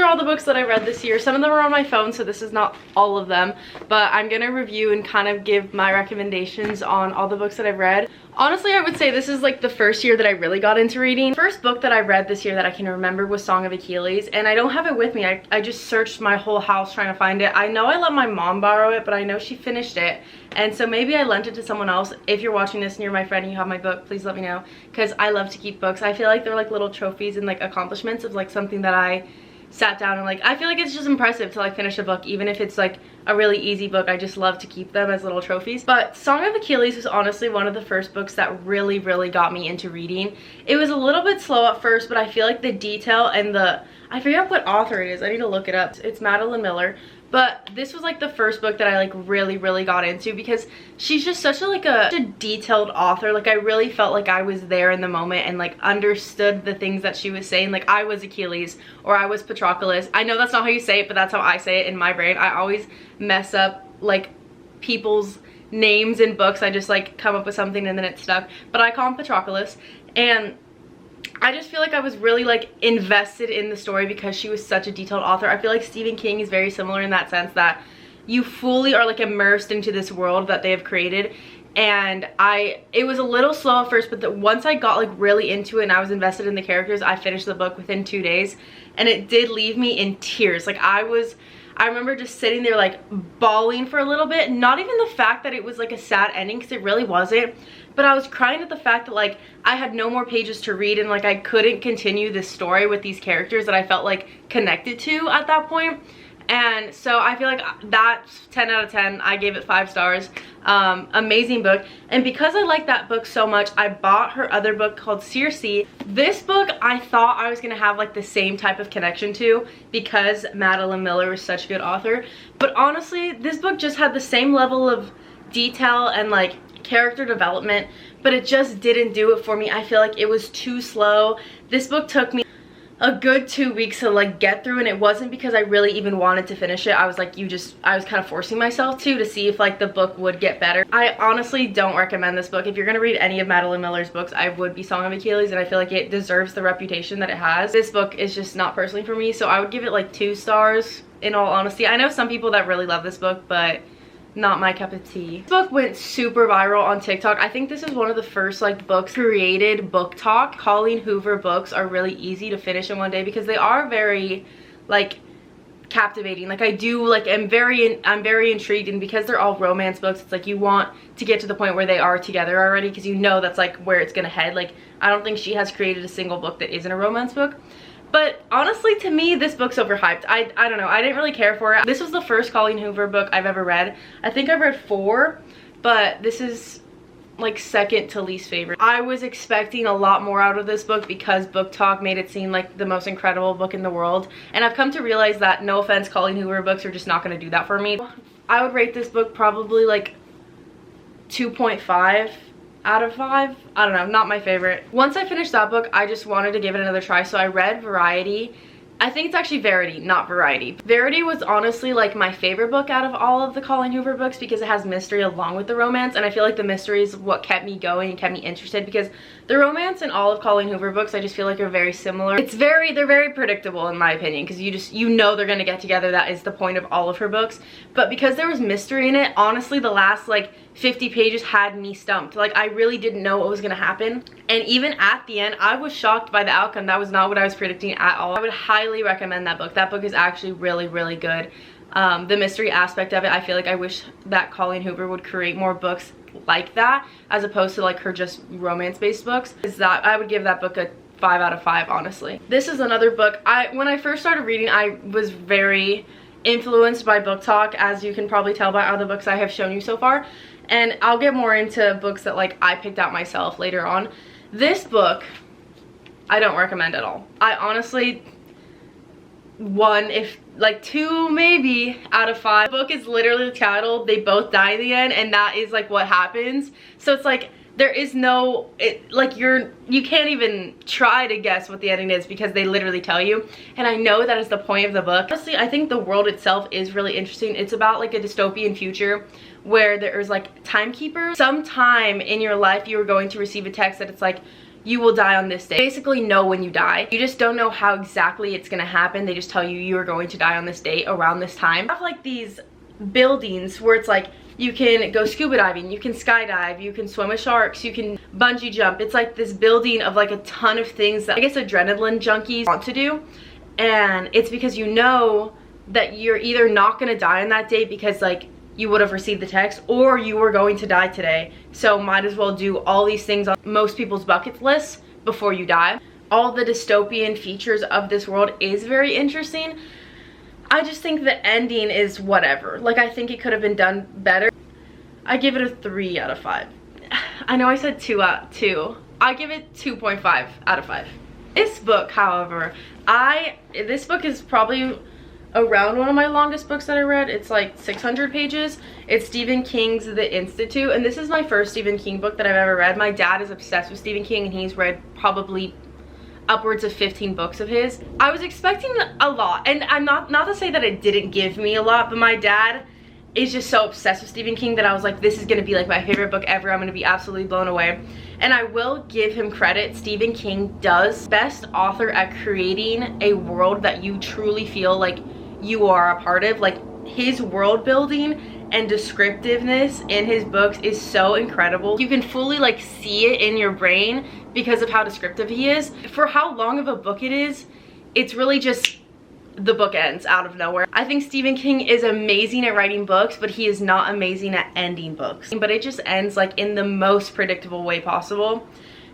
are all the books that I read this year. Some of them are on my phone, so this is not all of them, but I'm gonna review and kind of give my recommendations on all the books that I've read. Honestly, I would say this is like the first year that I really got into reading. The first book that I read this year that I can remember was Song of Achilles, and I don't have it with me. I just searched my whole house trying to find it. I know I let my mom borrow it, but I know she finished it, and so maybe I lent it to someone else. If you're watching this and you're my friend and you have my book, please let me know, because I love to keep books. I feel like they're like little trophies and like accomplishments of like something that I sat down and like, I feel like it's just impressive to like finish a book, even if it's like a really easy book. I just love to keep them as little trophies. But Song of Achilles was honestly one of the first books that really got me into reading. It was a little bit slow at first, but I feel like the detail and I forget what author it is, I need to look it up. It's Madeline Miller. But this was like the first book that I like really got into, because she's just such a detailed author. Like I really felt like I was there in the moment and like understood the things that she was saying. Like I was Achilles or I was Patroclus. I know that's not how you say it, but that's how I say it in my brain. I always mess up like people's names in books. I just like come up with something and then it's stuck. But I call him Patroclus, and I just feel like I was really like invested in the story because she was such a detailed author. I feel like Stephen King is very similar in that sense, that you fully are like immersed into this world that they have created. And it was a little slow at first, but once I got like really into it and I was invested in the characters, I finished the book within 2 days, and it did leave me in tears. Like I remember just sitting there like bawling for a little bit. Not even the fact that it was like a sad ending, because it really wasn't, but I was crying at the fact that like I had no more pages to read, and like I couldn't continue this story with these characters that I felt like connected to at that point. And so I feel like that's 10 out of 10. I gave it 5 stars. Amazing book. And because I like that book so much, I bought her other book called Circe. This book I thought I was gonna have like the same type of connection to, because Madeline Miller is such a good author. But honestly, this book just had the same level of detail and like character development, but it just didn't do it for me. I feel like it was too slow. This book took me a good 2 weeks to like get through, and it wasn't because I really even wanted to finish it. I was like, I was kind of forcing myself to see if like the book would get better. I honestly don't recommend this book. If you're gonna read any of Madeline Miller's books, I would be Song of Achilles, and I feel like it deserves the reputation that it has. This book is just not personally for me, so I would give it like 2 stars in all honesty. I know some people that really love this book, but not my cup of tea. This book went super viral on TikTok. I think this is one of the first like books created book talk. Colleen Hoover books are really easy to finish in one day because they are very like captivating. Like I do like I'm very intrigued, and because they're all romance books, it's like you want to get to the point where they are together already, because you know that's like where it's gonna head. Like I don't think she has created a single book that isn't a romance book. But honestly, to me, this book's overhyped. I don't know. I didn't really care for it. This was the first Colleen Hoover book I've ever read. I think I've read 4, but this is like second to least favorite. I was expecting a lot more out of this book because Book Talk made it seem like the most incredible book in the world. And I've come to realize that, no offense, Colleen Hoover books are just not going to do that for me. I would rate this book probably like 2.5 out of 5. I don't know, not my favorite. Once I finished that book, I just wanted to give it another try, so I read Variety. I think it's actually Verity, not Variety. Verity was honestly like my favorite book out of all of the Colleen Hoover books, because it has mystery along with the romance, and I feel like the mystery is what kept me going and kept me interested, because the romance in all of Colleen Hoover books I just feel like are very similar. They're very predictable in my opinion, because you know they're gonna get together. That is the point of all of her books. But because there was mystery in it, honestly the last like 50 pages had me stumped. Like I really didn't know what was gonna happen, and even at the end I was shocked by the outcome. That was not what I was predicting at all. I would highly recommend that book. That book is actually really good. The mystery aspect of it, I feel like I wish that Colleen Hoover would create more books like that, as opposed to like her just romance-based books. I would give that book a 5 out of 5, honestly. This is another book. When I first started reading, I was very influenced by Book Talk, as you can probably tell by other books I have shown you so far. And I'll get more into books that like I picked out myself later on. This book, I don't recommend at all. I honestly, 1, if like 2 maybe out of 5. The book is literally titled They Both Die in the End, and that is like what happens. So it's like there is no, you can't even try to guess what the ending is, because they literally tell you. And I know that is the point of the book. Honestly, I think the world itself is really interesting. It's about like a dystopian future where there's like timekeepers. Sometime in your life you are going to receive a text that it's like, you will die on this day. Basically know when you die. You just don't know how exactly it's gonna happen. They just tell you you are going to die on this date around this time. I have like these buildings where it's like you can go scuba diving, you can skydive, you can swim with sharks, you can bungee jump. It's like this building of like a ton of things that I guess adrenaline junkies want to do. And it's because you know that you're either not gonna die on that day because like you would have received the text, or you were going to die today, so might as well do all these things on most people's bucket lists before you die. All the dystopian features of this world is very interesting. I just think the ending is whatever. Like, I think it could have been done better. I give it a 3 out of 5. I know I said 2 I give it 2.5 out of 5. This book, however, this book is probably around one of my longest books that I read. It's like 600 pages. It's Stephen King's The Institute, and this is my first Stephen King book that I've ever read. My dad is obsessed with Stephen King, and he's read probably upwards of 15 books of his. I was expecting a lot, and I'm not to say that it didn't give me a lot, but my dad is just so obsessed with Stephen King that I was like, this is gonna be like my favorite book ever. I'm gonna be absolutely blown away. And I will give him credit. Stephen King does best author at creating a world that you truly feel like you are a part of. Like, his world building and descriptiveness in his books is so incredible. You can fully like see it in your brain because of how descriptive he is. For how long of a book it is, it's really just the book ends out of nowhere. I think Stephen King is amazing at writing books, but he is not amazing at ending books. But it just ends like in the most predictable way possible.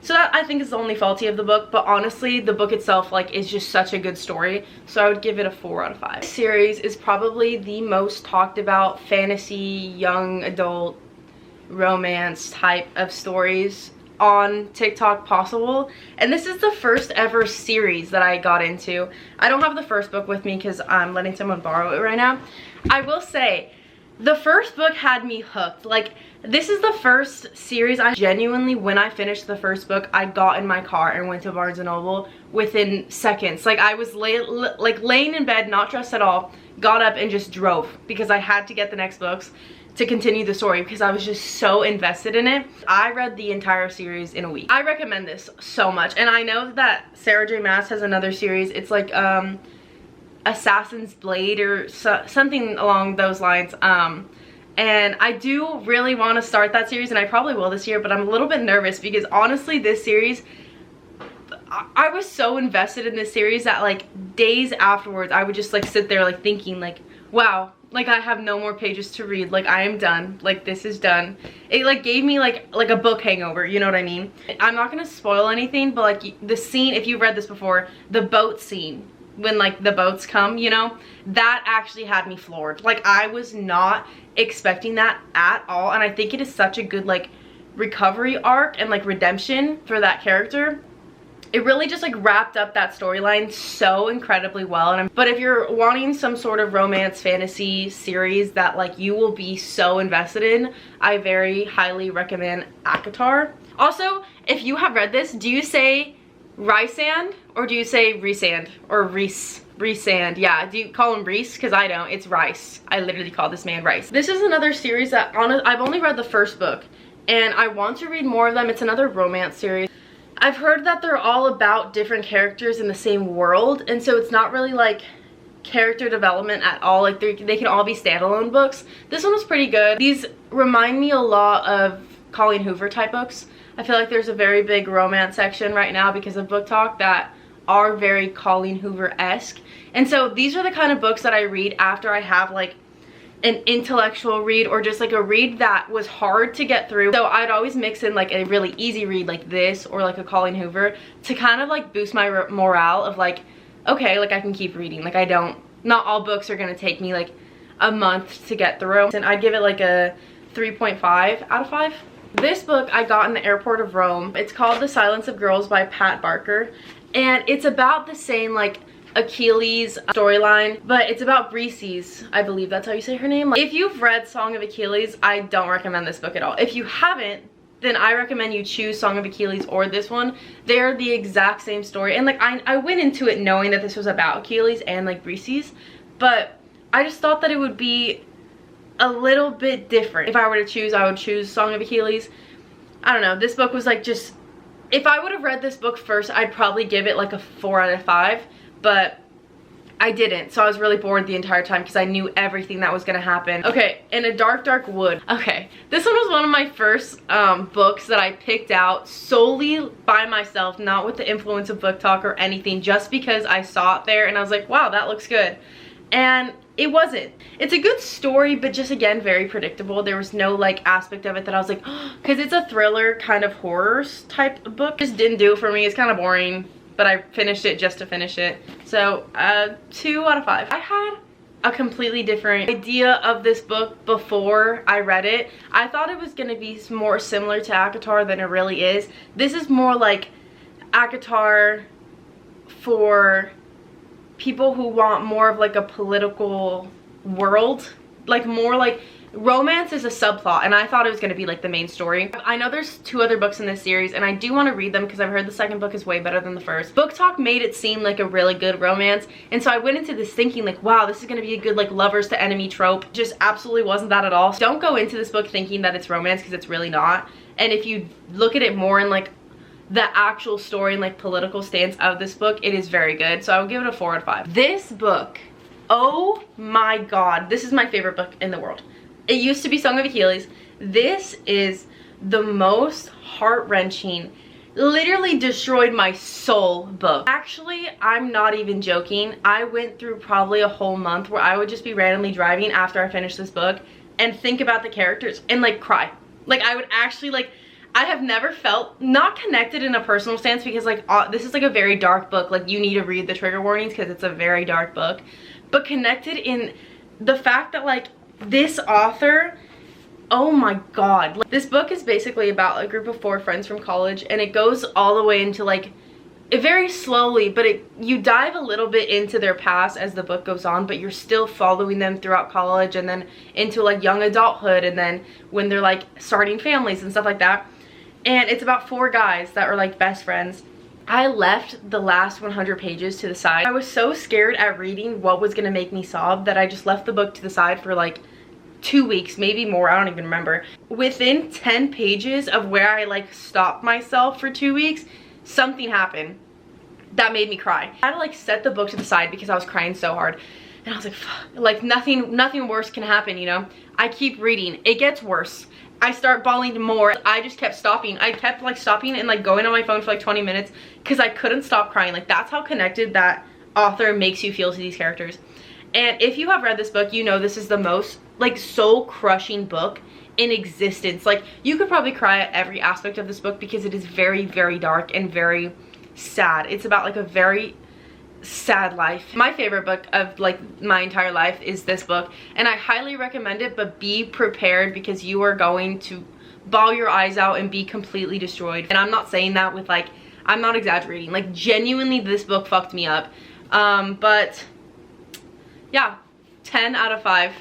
So that, I think, is the only faulty of the book, but honestly the book itself like is just such a good story, so I would give it a 4 out of 5. This series is probably the most talked about fantasy, young adult, romance type of stories on TikTok possible, and this is the first ever series that I got into. I don't have the first book with me because I'm letting someone borrow it right now. I will say the first book had me hooked. Like, this is the first series I genuinely, when I finished the first book, I got in my car and went to Barnes & Noble within seconds. Like, I was laying in bed, not dressed at all, got up and just drove because I had to get the next books to continue the story because I was just so invested in it. I read the entire series in a week. I recommend this so much, and I know that Sarah J Maas has another series. It's like Assassin's Blade or something along those lines. And I do really want to start that series, and I probably will this year, but I'm a little bit nervous because honestly this series, I was so invested in this series that like days afterwards I would just like sit there like thinking like, wow, like I have no more pages to read, like I am done, like this is done. It like gave me like a book hangover, you know what I mean? I'm not gonna spoil anything, but like the scene, if you've read this before, the boat scene, when like the boats come, you know, that actually had me floored. Like, I was not expecting that at all, and I think it is such a good like recovery arc and like redemption for that character. It really just like wrapped up that storyline so incredibly well. But if you're wanting some sort of romance fantasy series that like you will be so invested in, I very highly recommend Akatar. Also, if you have read this, do you say Rysand or do you say Rysand or Rysand? Yeah, do you call him Reese? Because I don't. It's Rice. I literally call this man Rice. This is another series that I've only read the first book and I want to read more of them. It's another romance series. I've heard that they're all about different characters in the same world, and so it's not really like character development at all. Like, they can all be standalone books. This one was pretty good. These remind me a lot of Colleen Hoover type books. I feel like there's a very big romance section right now because of Book Talk that are very Colleen Hoover-esque. And so these are the kind of books that I read after I have like an intellectual read or just like a read that was hard to get through. So I'd always mix in like a really easy read like this or like a Colleen Hoover to kind of like boost my morale of like, okay, like I can keep reading. Like, not all books are gonna take me like a month to get through. And I'd give it like a 3.5 out of 5. This book I got in the airport of Rome. It's called The Silence of Girls by Pat Barker, and it's about the same like Achilles storyline, but it's about Briseis. I believe that's how you say her name. If you've read Song of Achilles, I don't recommend this book at all. If you haven't, then I recommend you choose Song of Achilles or this one. They're the exact same story, and like I went into it knowing that this was about Achilles and like Briseis, but I just thought that it would be a little bit different. If I were to choose, I would choose Song of Achilles. I don't know, this book was like just if I would have read this book first, I'd probably give it like a 4 out of 5, but I didn't, so I was really bored the entire time because I knew everything that was gonna happen. Okay, In a Dark, Dark Wood. Okay, this one was one of my first books that I picked out solely by myself, not with the influence of book talk or anything, just because I saw it there and I was like, wow, that looks good. And it wasn't. It's a good story, but just again, very predictable. There was no like aspect of it that I was like, because it's a thriller kind of horror type book. Just didn't do it for me. It's kind of boring. But I finished it just to finish it. So 2 out of 5. I had a completely different idea of this book before I read it. I thought it was going to be more similar to ACOTAR than it really is. This is more like ACOTAR for people who want more of like a political world. Like more like romance is a subplot, and I thought it was going to be like the main story. I know there's 2 other books in this series, and I do want to read them because I've heard the second book is way better than the first. Book Talk made it seem like a really good romance, and so I went into this thinking like, wow, this is going to be a good like lovers to enemy trope. Just absolutely wasn't that at all. So don't go into this book thinking that it's romance, because it's really not. And if you look at it more in like the actual story and like political stance of this book, it is very good. So I would give it a 4 out of 5. This book, oh my god, this is my favorite book in the world. It used to be Song of Achilles. This is the most heart-wrenching, literally destroyed my soul book. Actually, I'm not even joking. I went through probably a whole month where I would just be randomly driving after I finished this book and think about the characters and like cry. Like I would actually like, I have never felt not connected in a personal stance, because like this is like a very dark book. Like you need to read the trigger warnings because it's a very dark book, but connected in the fact that like this author, oh my god, this book is basically about a group of 4 friends from college, and it goes all the way into like it very slowly, but you dive a little bit into their past as the book goes on, but you're still following them throughout college and then into like young adulthood, and then when they're like starting families and stuff like that. And it's about 4 guys that are like best friends. I left the last 100 pages to the side. I was so scared at reading what was gonna make me sob that I just left the book to the side for like 2 weeks, maybe more, I don't even remember. Within 10 pages of where I like stopped myself for 2 weeks, something happened that made me cry. I had to like set the book to the side because I was crying so hard. And I was like, fuck, like nothing worse can happen, you know? I keep reading, it gets worse. I start bawling more. I just kept stopping. I kept like stopping and like going on my phone for like 20 minutes because I couldn't stop crying. Like that's how connected that author makes you feel to these characters. And if you have read this book, you know this is the most like soul crushing book in existence. Like you could probably cry at every aspect of this book because it is very, very dark and very sad. It's about like a very sad life. My favorite book of like my entire life is this book, and I highly recommend it, but be prepared because you are going to bawl your eyes out and be completely destroyed. And I'm not saying that with like, I'm not exaggerating, like genuinely this book fucked me up. But yeah, 10 out of 5.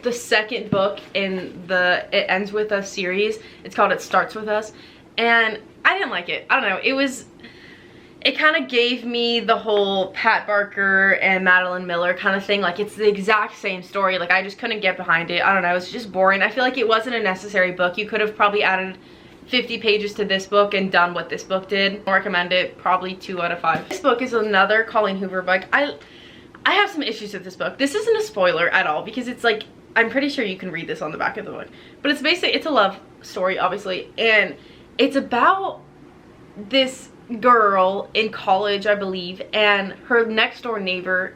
The second book in the It Ends With Us series, it's called It Starts With Us, and I didn't like it. I don't know, it kind of gave me the whole Pat Barker and Madeline Miller kind of thing. Like it's the exact same story. Like I just couldn't get behind it. I don't know, it was just boring. I feel like it wasn't a necessary book. You could have probably added 50 pages to this book and done what this book did. I recommend it, probably 2 out of 5. This book is another Colleen Hoover book. I have some issues with this book. This isn't a spoiler at all because it's like, I'm pretty sure you can read this on the back of the book. But it's basically, it's a love story obviously, and it's about this girl in college, I believe, and her next door neighbor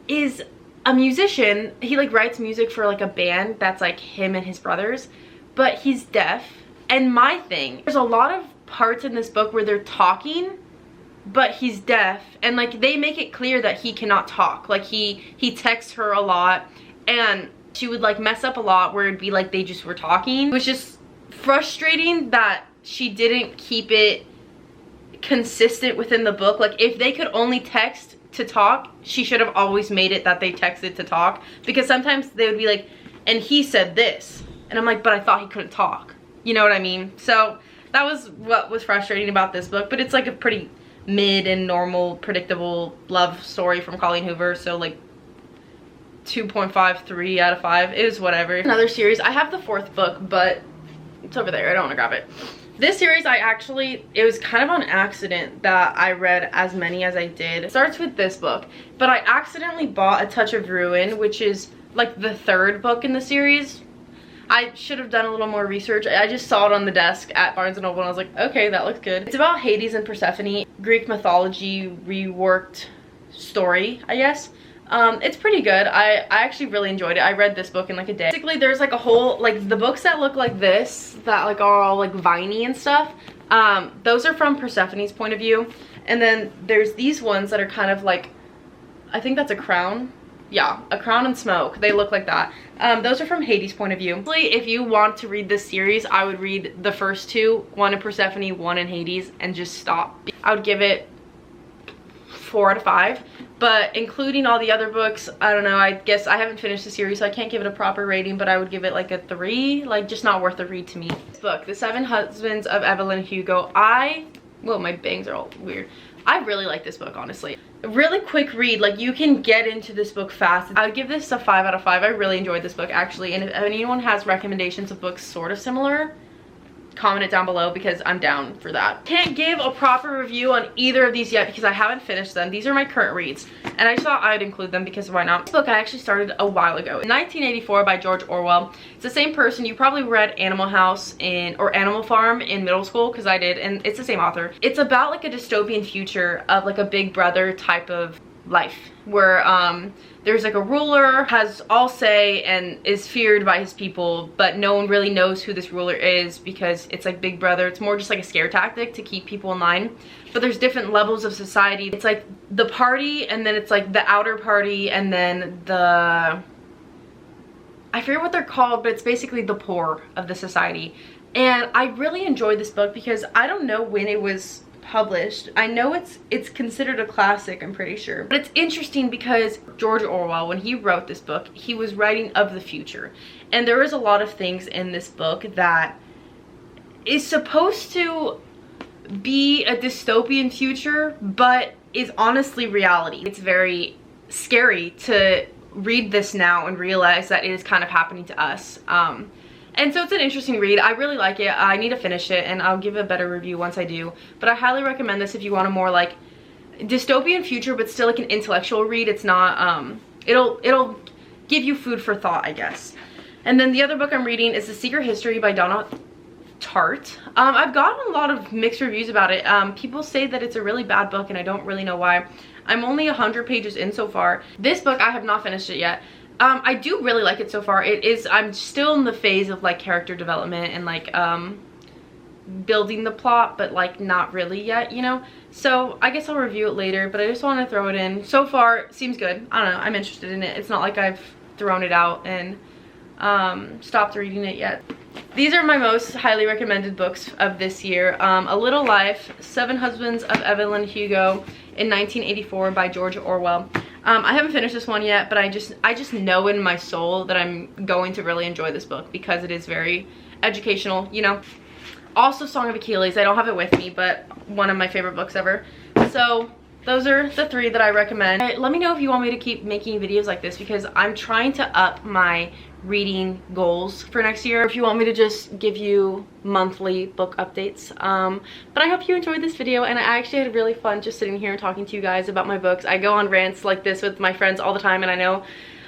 is a musician. He like writes music for like a band that's like him and his brothers, but he's deaf. And my thing, there's a lot of parts in this book where they're talking but he's deaf, and like they make it clear that he cannot talk. Like he texts her a lot and she would like mess up a lot where it'd be like they just were talking. It was just frustrating that she didn't keep it consistent within the book. Like if they could only text to talk, she should have always made it that they texted to talk, because sometimes they would be like, and he said this, and I'm like, but I thought he couldn't talk, you know what I mean? So that was what was frustrating about this book. But it's like a pretty mid and normal predictable love story from Colleen Hoover, so like 2.53 out of 5 is whatever. Another series, I have the 4th book but it's over there, I don't want to grab it. This series, it was kind of on accident that I read as many as I did. It starts with this book, but I accidentally bought A Touch of Ruin, which is like the third book in the series. I should have done a little more research. I just saw it on the desk at Barnes & Noble and I was like, okay, that looks good. It's about Hades and Persephone, Greek mythology reworked story, I guess. It's pretty good. I actually really enjoyed it. I read this book in like a day. Basically, there's like a whole, like the books that look like this, that like are all like viney and stuff, those are from Persephone's point of view. And then there's these ones that are kind of like, I think that's a crown. Yeah, a crown and smoke. They look like that. Those are from Hades' point of view. If you want to read this series, I would read the first two, one in Persephone, one in Hades, and just stop. I would give it 4 out of 5. But including all the other books, I don't know, I guess I haven't finished the series, so I can't give it a proper rating, but I would give it like a 3, like just not worth the read to me. This book, The 7 Husbands of Evelyn Hugo, well, my bangs are all weird. I really like this book, honestly. A really quick read, like you can get into this book fast. I would give this a 5 out of 5. I really enjoyed this book actually, and if anyone has recommendations of books sort of similar, comment it down below because I'm down for that. Can't give a proper review on either of these yet because I haven't finished them. These are my current reads and I just thought I'd include them because why not? This book I actually started a while ago. 1984 by George Orwell. It's the same person. You probably read Animal House or Animal Farm in middle school because I did, and it's the same author. It's about like a dystopian future of like a Big Brother type of life where there's like a ruler, has all say and is feared by his people, but no one really knows who this ruler is because it's like Big Brother. It's more just like a scare tactic to keep people in line. But there's different levels of society. It's like the party, and then it's like the outer party, and then I forget what they're called, but it's basically the poor of the society. And I really enjoyed this book because I don't know when it was published. I know it's considered a classic, I'm pretty sure. But it's interesting because George Orwell, when he wrote this book, he was writing of the future. And there is a lot of things in this book that is supposed to be a dystopian future, but is honestly reality. It's very scary to read this now and realize that it is kind of happening to us. And so it's an interesting read. I really like it. I need to finish it and I'll give a better review once I do. But I highly recommend this if you want a more like dystopian future but still like an intellectual read. It's not, it'll give you food for thought, I guess. And then the other book I'm reading is The Secret History by Donna Tartt. I've gotten a lot of mixed reviews about it. People say that it's a really bad book and I don't really know why. I'm only 100 pages in so far. This book, I have not finished it yet. I do really like it so far. I'm still in the phase of like character development and like building the plot, but like not really yet, you know? So I guess I'll review it later, but I just want to throw it in. So far, it seems good. I don't know, I'm interested in it. It's not like I've thrown it out and stopped reading it yet. These are my most highly recommended books of this year. A Little Life, 7 Husbands of Evelyn Hugo in 1984 by George Orwell. I haven't finished this one yet, but I just know in my soul that I'm going to really enjoy this book because it is very educational, you know. Also Song of Achilles. I don't have it with me, but one of my favorite books ever. So those are the 3 that I recommend. Let me know if you want me to keep making videos like this because I'm trying to up my reading goals for next year. If you want me to just give you monthly book updates. But I hope you enjoyed this video, and I actually had really fun just sitting here and talking to you guys about my books. I go on rants like this with my friends all the time, and I know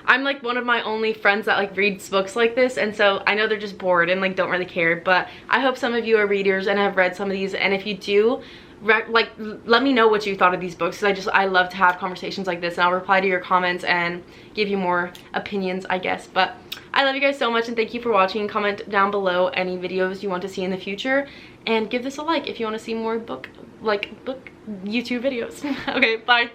I'm like one of my only friends that like reads books like this, and so I know they're just bored and like don't really care. But I hope some of you are readers and have read some of these, and if you do, like let me know what you thought of these books because I love to have conversations like this, and I'll reply to your comments and give you more opinions, I guess. But I love you guys so much, and thank you for watching. Comment down below any videos you want to see in the future, and give this a like if you want to see more book YouTube videos. Okay, bye.